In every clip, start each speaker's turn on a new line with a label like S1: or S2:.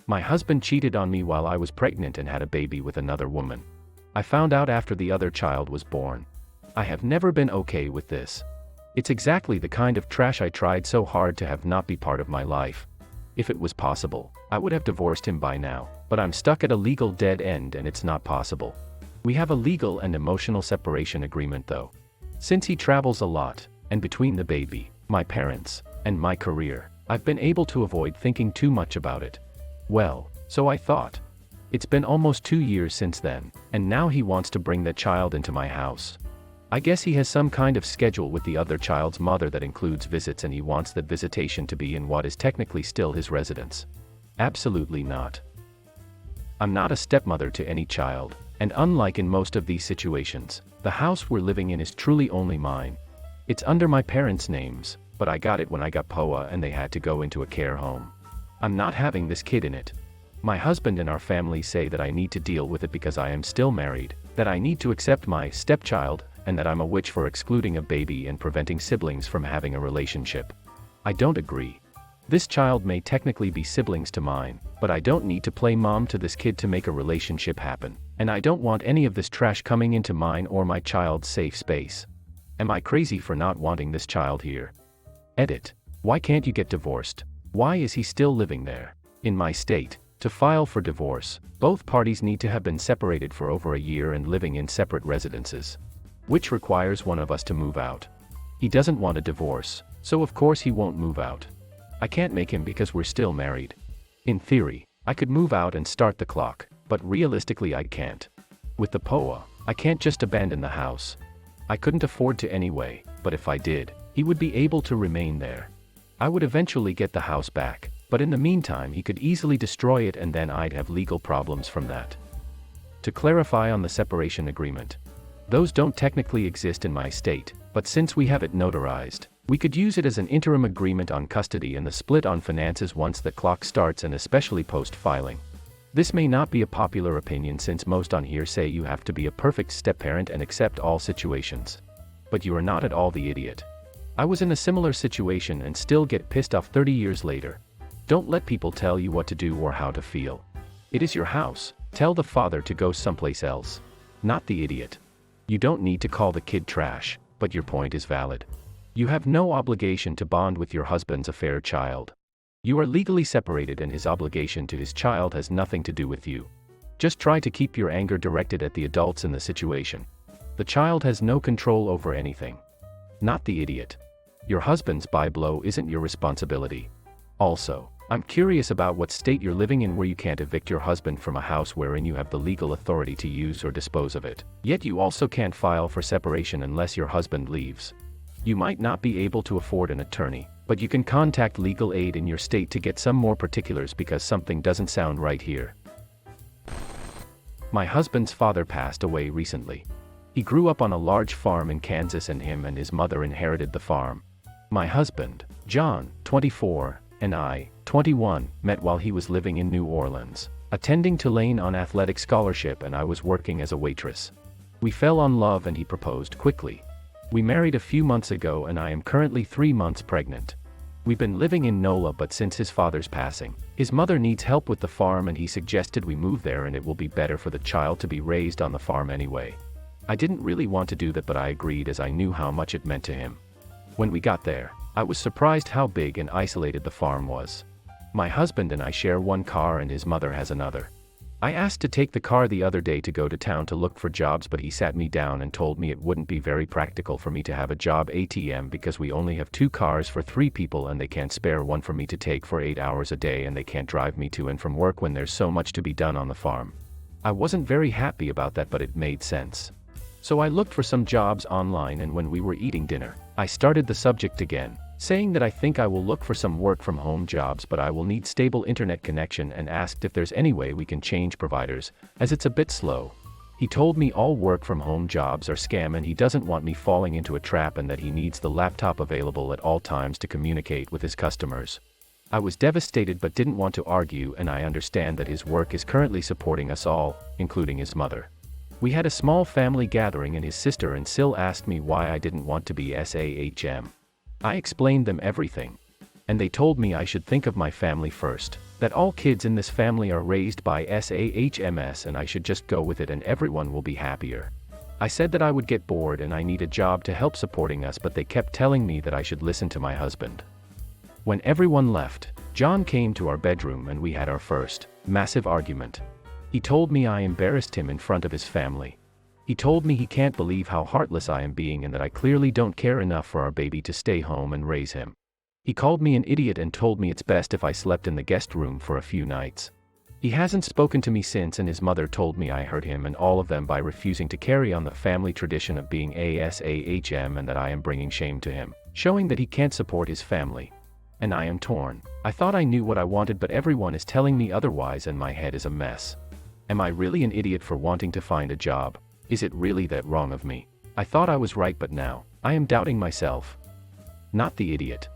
S1: My husband cheated on me while I was pregnant and had a baby with another woman. I found out after the other child was born. I have never been okay with this. It's exactly the kind of trash I tried so hard to have not be part of my life. If it was possible, I would have divorced him by now, but I'm stuck at a legal dead end and it's not possible. We have a legal and emotional separation agreement though. Since he travels a lot, and between the baby, my parents, and my career, I've been able to avoid thinking too much about it. Well, so I thought. It's been almost 2 years since then, and now he wants to bring that child into my house. I guess he has some kind of schedule with the other child's mother that includes visits, and he wants that visitation to be in what is technically still his residence. Absolutely not. I'm not a stepmother to any child, and unlike in most of these situations, the house we're living in is truly only mine. It's under my parents' names, but I got it when I got POA and they had to go into a care home. I'm not having this kid in it. My husband and our family say that I need to deal with it because I am still married, that I need to accept my stepchild, and that I'm a witch for excluding a baby and preventing siblings from having a relationship. I don't agree. This child may technically be siblings to mine, but I don't need to play mom to this kid to make a relationship happen, and I don't want any of this trash coming into mine or my child's safe space. Am I crazy for not wanting this child here? Edit. Why can't you get divorced? Why is he still living there? In my state, to file for divorce, both parties need to have been separated for over a year and living in separate residences, which requires one of us to move out. He doesn't want a divorce, so of course he won't move out. I can't make him because we're still married. In theory, I could move out and start the clock, but realistically I can't. With the POA, I can't just abandon the house. I couldn't afford to anyway, but if I did, he would be able to remain there. I would eventually get the house back, but in the meantime he could easily destroy it and then I'd have legal problems from that. To clarify on the separation agreement, those don't technically exist in my state, but since we have it notarized, we could use it as an interim agreement on custody and the split on finances once the clock starts, and especially post-filing. This may not be a popular opinion since most on here say you have to be a perfect step-parent and accept all situations. But you are not at all the idiot. I was in a similar situation and still get pissed off 30 years later. Don't let people tell you what to do or how to feel. It is your house. Tell the father to go someplace else. Not the idiot. You don't need to call the kid trash, but your point is valid. You have no obligation to bond with your husband's affair child. You are legally separated and his obligation to his child has nothing to do with you. Just try to keep your anger directed at the adults in the situation. The child has no control over anything. Not the idiot. Your husband's bye-blow isn't your responsibility. Also, I'm curious about what state you're living in where you can't evict your husband from a house wherein you have the legal authority to use or dispose of it, yet you also can't file for separation unless your husband leaves. You might not be able to afford an attorney, but you can contact legal aid in your state to get some more particulars because something doesn't sound right here. My husband's father passed away recently. He grew up on a large farm in Kansas and him and his mother inherited the farm. My husband, John, 24, and I, 21, met while he was living in New Orleans, attending Tulane on athletic scholarship, and I was working as a waitress. We fell in love and he proposed quickly. We married a few months ago and I am currently 3 months pregnant. We've been living in NOLA, but since his father's passing, his mother needs help with the farm and he suggested we move there and it will be better for the child to be raised on the farm anyway. I didn't really want to do that, but I agreed as I knew how much it meant to him. When we got there, I was surprised how big and isolated the farm was. My husband and I share one car and his mother has another. I asked to take the car the other day to go to town to look for jobs, but he sat me down and told me it wouldn't be very practical for me to have a job ATM because we only have 2 cars for 3 people and they can't spare one for me to take for 8 hours a day, and they can't drive me to and from work when there's so much to be done on the farm. I wasn't very happy about that, but it made sense. So I looked for some jobs online, and when we were eating dinner, I started the subject again, saying that I think I will look for some work from home jobs, but I will need stable internet connection, and asked if there's any way we can change providers, as it's a bit slow. He told me all work from home jobs are scam and he doesn't want me falling into a trap, and that he needs the laptop available at all times to communicate with his customers. I was devastated but didn't want to argue, and I understand that his work is currently supporting us all, including his mother. We had a small family gathering and his sister and Sil asked me why I didn't want to be SAHM. I explained them everything. And they told me I should think of my family first, that all kids in this family are raised by SAHMS and I should just go with it and everyone will be happier. I said that I would get bored and I need a job to help supporting us, but they kept telling me that I should listen to my husband. When everyone left, John came to our bedroom and we had our first massive argument. He told me I embarrassed him in front of his family. He told me he can't believe how heartless I am being and that I clearly don't care enough for our baby to stay home and raise him. He called me an idiot and told me it's best if I slept in the guest room for a few nights. He hasn't spoken to me since, and his mother told me I hurt him and all of them by refusing to carry on the family tradition of being ASAHM and that I am bringing shame to him, showing that he can't support his family. And I am torn. I thought I knew what I wanted, but everyone is telling me otherwise and my head is a mess. Am I really an idiot for wanting to find a job? Is it really that wrong of me? I thought I was right, but now I am doubting myself. Not the idiot.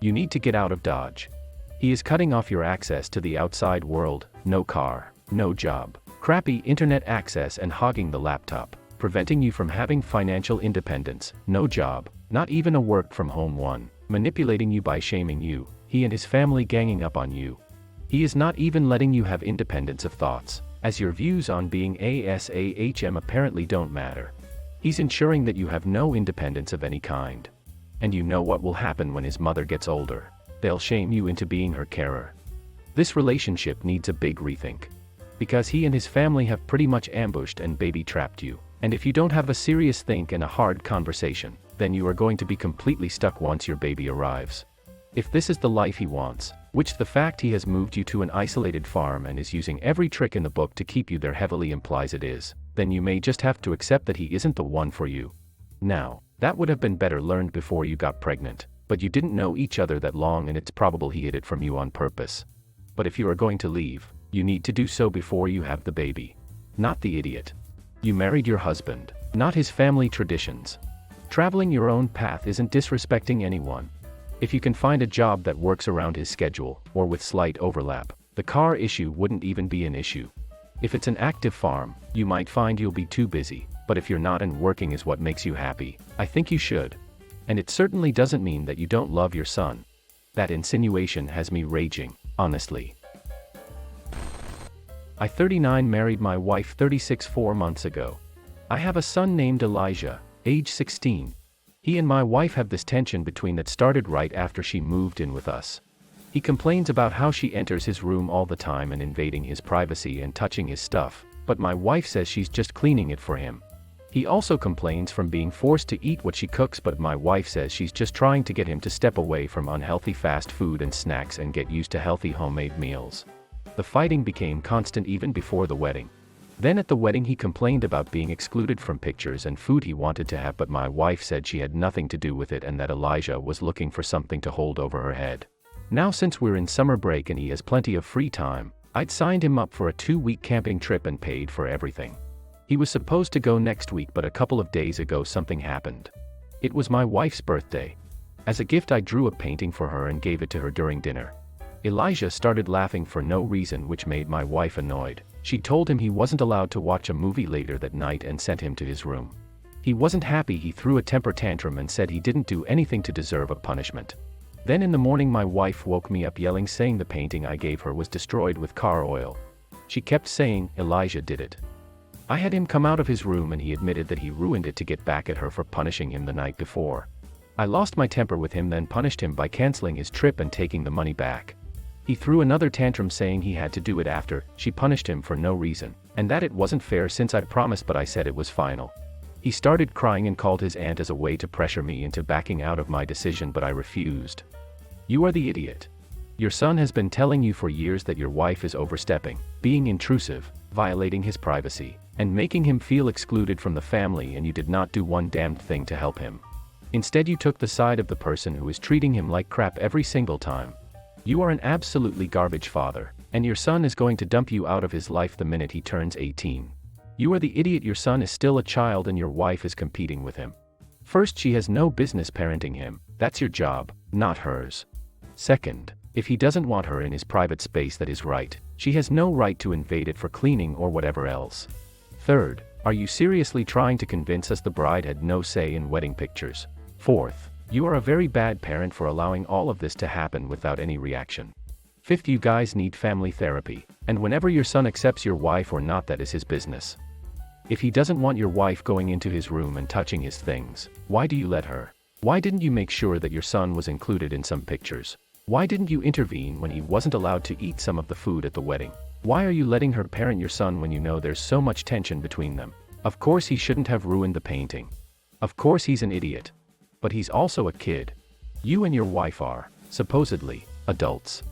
S1: You need to get out of Dodge. He is cutting off your access to the outside world, no car, no job, crappy internet access and hogging the laptop, preventing you from having financial independence, no job, not even a work from home one, manipulating you by shaming you, he and his family ganging up on you. He is not even letting you have independence of thoughts, as your views on being ASAHM apparently don't matter. He's ensuring that you have no independence of any kind. And you know what will happen when his mother gets older. They'll shame you into being her carer. This relationship needs a big rethink. Because he and his family have pretty much ambushed and baby trapped you. And if you don't have a serious think and a hard conversation, then you are going to be completely stuck once your baby arrives. If this is the life he wants, which the fact he has moved you to an isolated farm and is using every trick in the book to keep you there heavily implies it is, then you may just have to accept that he isn't the one for you. Now, that would have been better learned before you got pregnant, but you didn't know each other that long and it's probable he hid it from you on purpose. But if you are going to leave, you need to do so before you have the baby. Not the idiot. You married your husband, not his family traditions. Traveling your own path isn't disrespecting anyone. If you can find a job that works around his schedule, or with slight overlap, the car issue wouldn't even be an issue. If it's an active farm, you might find you'll be too busy, but if you're not and working is what makes you happy, I think you should. And it certainly doesn't mean that you don't love your son. That insinuation has me raging, honestly. I 39 married my wife 36 4 months ago. I have a son named Elijah, age 16. He and my wife have this tension between that started right after she moved in with us. He complains about how she enters his room all the time and invading his privacy and touching his stuff, but my wife says she's just cleaning it for him. He also complains from being forced to eat what she cooks, but my wife says she's just trying to get him to step away from unhealthy fast food and snacks and get used to healthy homemade meals. The fighting became constant even before the wedding. Then at the wedding he complained about being excluded from pictures and food he wanted to have, but my wife said she had nothing to do with it and that Elijah was looking for something to hold over her head. Now since we're in summer break and he has plenty of free time, I'd signed him up for a 2-week camping trip and paid for everything. He was supposed to go next week, but a couple of days ago something happened. It was my wife's birthday. As a gift I drew a painting for her and gave it to her during dinner. Elijah started laughing for no reason, which made my wife annoyed. She told him he wasn't allowed to watch a movie later that night and sent him to his room. He wasn't happy. He threw a temper tantrum and said he didn't do anything to deserve a punishment. Then in the morning my wife woke me up yelling, saying the painting I gave her was destroyed with car oil. She kept saying Elijah did it. I had him come out of his room and he admitted that he ruined it to get back at her for punishing him the night before. I lost my temper with him, then punished him by canceling his trip and taking the money back. He threw another tantrum saying he had to do it after she punished him for no reason, and that it wasn't fair since I'd promised, but I said it was final. He started crying and called his aunt as a way to pressure me into backing out of my decision, but I refused. You are the idiot. Your son has been telling you for years that your wife is overstepping, being intrusive, violating his privacy, and making him feel excluded from the family, and you did not do one damned thing to help him. Instead you took the side of the person who is treating him like crap every single time. You are an absolutely garbage father, and your son is going to dump you out of his life the minute he turns 18. You are the idiot. Your son is still a child and your wife is competing with him. First, she has no business parenting him. That's your job, not hers. Second, if he doesn't want her in his private space, that is right. She has no right to invade it for cleaning or whatever else. Third, are you seriously trying to convince us the bride had no say in wedding pictures? Fourth, You are a very bad parent for allowing all of this to happen without any reaction. Fifth, you guys need family therapy, and whenever your son accepts your wife or not, that is his business. If he doesn't want your wife going into his room and touching his things, why do you let her? Why didn't you make sure that your son was included in some pictures? Why didn't you intervene when he wasn't allowed to eat some of the food at the wedding? Why are you letting her parent your son when you know there's so much tension between them? Of course he shouldn't have ruined the painting. Of course he's an idiot. But he's also a kid. You and your wife are, supposedly, adults.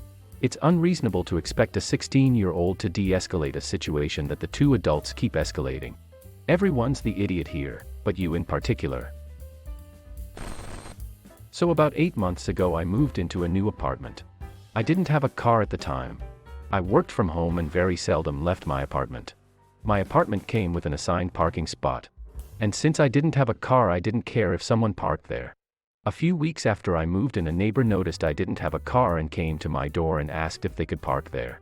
S1: It's unreasonable to expect a 16-year-old to de-escalate a situation that the two adults keep escalating. Everyone's the idiot here, but you in particular. So about 8 months ago I moved into a new apartment. I didn't have a car at the time. I worked from home and very seldom left my apartment. My apartment came with an assigned parking spot. And since I didn't have a car, I didn't care if someone parked there. A few weeks after I moved in, a neighbor noticed I didn't have a car and came to my door and asked if they could park there.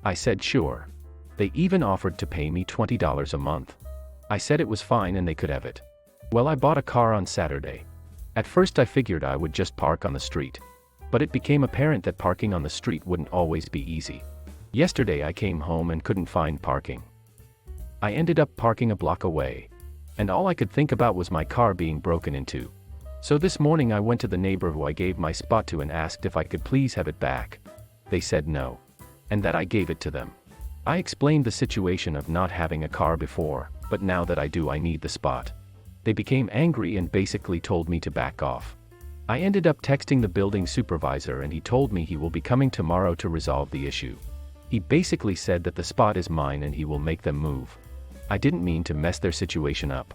S1: I said sure. They even offered to pay me $20 a month. I said it was fine and they could have it. Well, I bought a car on Saturday. At first I figured I would just park on the street. But it became apparent that parking on the street wouldn't always be easy. Yesterday I came home and couldn't find parking. I ended up parking a block away. And all I could think about was my car being broken into. So this morning I went to the neighbor who I gave my spot to and asked if I could please have it back. They said no. And that I gave it to them. I explained the situation of not having a car before, but now that I do, I need the spot. They became angry and basically told me to back off. I ended up texting the building supervisor and he told me he will be coming tomorrow to resolve the issue. He basically said that the spot is mine and he will make them move. I didn't mean to mess their situation up.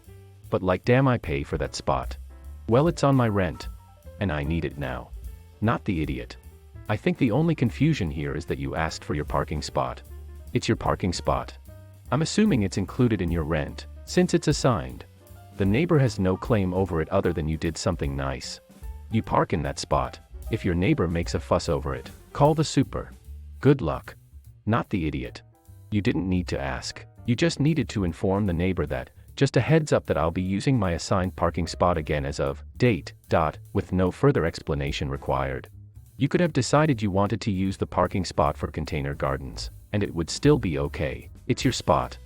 S1: But like, damn, I pay for that spot. Well, it's on my rent. And I need it now. Not the idiot. I think the only confusion here is that you asked for your parking spot. It's your parking spot. I'm assuming it's included in your rent, since it's assigned. The neighbor has no claim over it other than you did something nice. You park in that spot. If your neighbor makes a fuss over it, call the super. Good luck. Not the idiot. You didn't need to ask. You just needed to inform the neighbor that, just a heads up that I'll be using my assigned parking spot again as of date, with no further explanation required. You could have decided you wanted to use the parking spot for container gardens, and it would still be okay. It's your spot.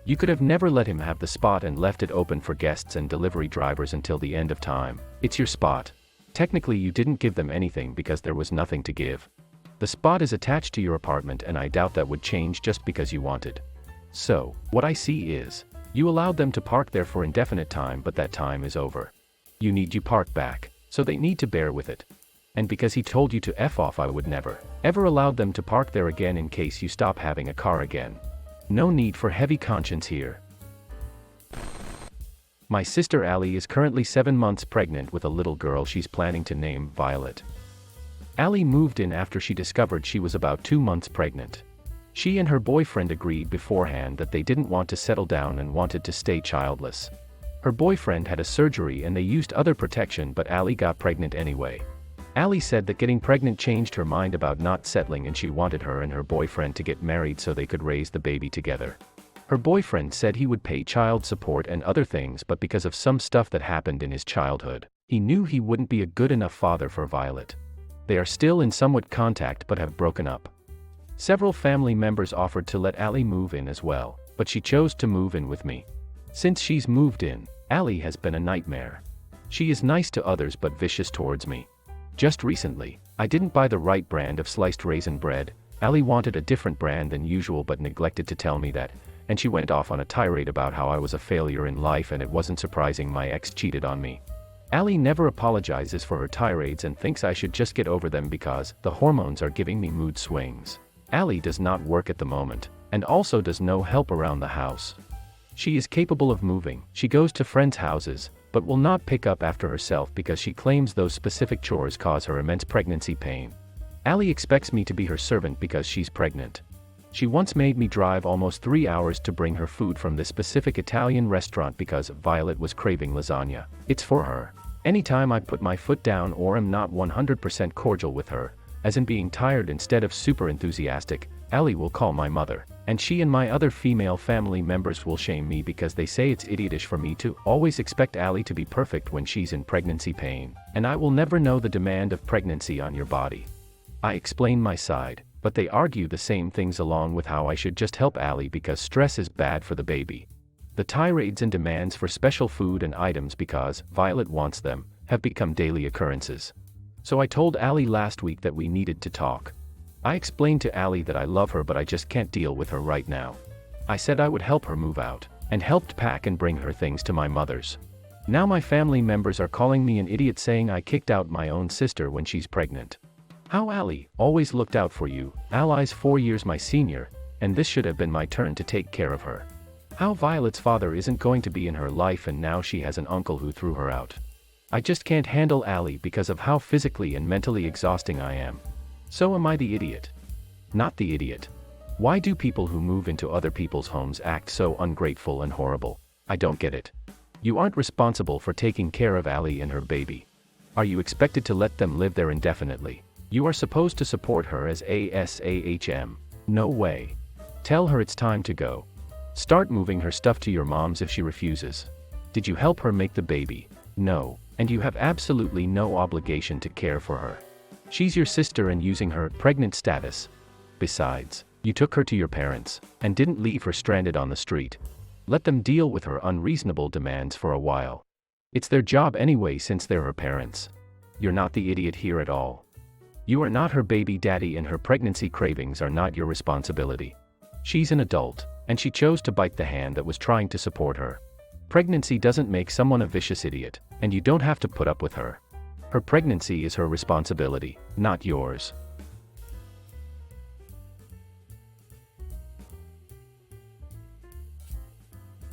S1: You could have never let him have the spot and left it open for guests and delivery drivers until the end of time. It's your spot. Technically you didn't give them anything because there was nothing to give. The spot is attached to your apartment and I doubt that would change just because you wanted. So, what I see is, you allowed them to park there for indefinite time, but that time is over. You need your park back, so they need to bear with it. And because he told you to F off, I would never, ever allow them to park there again in case you stop having a car again. No need for heavy conscience here. My sister Allie is currently 7 months pregnant with a little girl she's planning to name Violet. Allie moved in after she discovered she was about 2 months pregnant. She and her boyfriend agreed beforehand that they didn't want to settle down and wanted to stay childless. Her boyfriend had a surgery and they used other protection, but Allie got pregnant anyway. Allie said that getting pregnant changed her mind about not settling and she wanted her and her boyfriend to get married so they could raise the baby together. Her boyfriend said he would pay child support and other things, but because of some stuff that happened in his childhood, he knew he wouldn't be a good enough father for Violet. They are still in somewhat contact but have broken up. Several family members offered to let Allie move in as well, but she chose to move in with me. Since she's moved in, Allie has been a nightmare. She is nice to others but vicious towards me. Just recently, I didn't buy the right brand of sliced raisin bread. Allie wanted a different brand than usual but neglected to tell me that, and she went off on a tirade about how I was a failure in life and it wasn't surprising my ex cheated on me. Allie never apologizes for her tirades and thinks I should just get over them because the hormones are giving me mood swings. Allie does not work at the moment, and also does no help around the house. She is capable of moving, she goes to friends' houses, but will not pick up after herself because she claims those specific chores cause her immense pregnancy pain. Allie expects me to be her servant because she's pregnant. She once made me drive almost 3 hours to bring her food from this specific Italian restaurant because Violet was craving lasagna. It's for her. Anytime I put my foot down or am not 100% cordial with her, as in being tired instead of super enthusiastic, Allie will call my mother, and she and my other female family members will shame me because they say it's idiotish for me to always expect Allie to be perfect when she's in pregnancy pain, and I will never know the demand of pregnancy on your body. I explain my side, but they argue the same things along with how I should just help Allie because stress is bad for the baby. The tirades and demands for special food and items because Violet wants them have become daily occurrences. So I told Allie last week that we needed to talk. I explained to Allie that I love her but I just can't deal with her right now. I said I would help her move out, and helped pack and bring her things to my mother's. Now my family members are calling me an idiot saying I kicked out my own sister when she's pregnant. How Allie always looked out for you, Allie's 4 years my senior, and this should have been my turn to take care of her. How Violet's father isn't going to be in her life and now she has an uncle who threw her out. I just can't handle Allie because of how physically and mentally exhausting I am. So am I the idiot? Not the idiot. Why do people who move into other people's homes act so ungrateful and horrible? I don't get it. You aren't responsible for taking care of Allie and her baby. Are you expected to let them live there indefinitely? You are supposed to support her as ASAHM. No way. Tell her it's time to go. Start moving her stuff to your mom's if she refuses. Did you help her make the baby? No, and you have absolutely no obligation to care for her. She's your sister and using her pregnant status. Besides, you took her to your parents, and didn't leave her stranded on the street. Let them deal with her unreasonable demands for a while. It's their job anyway since they're her parents. You're not the idiot here at all. You are not her baby daddy and her pregnancy cravings are not your responsibility. She's an adult, and she chose to bite the hand that was trying to support her. Pregnancy doesn't make someone a vicious idiot, and you don't have to put up with her. Her pregnancy is her responsibility, not yours.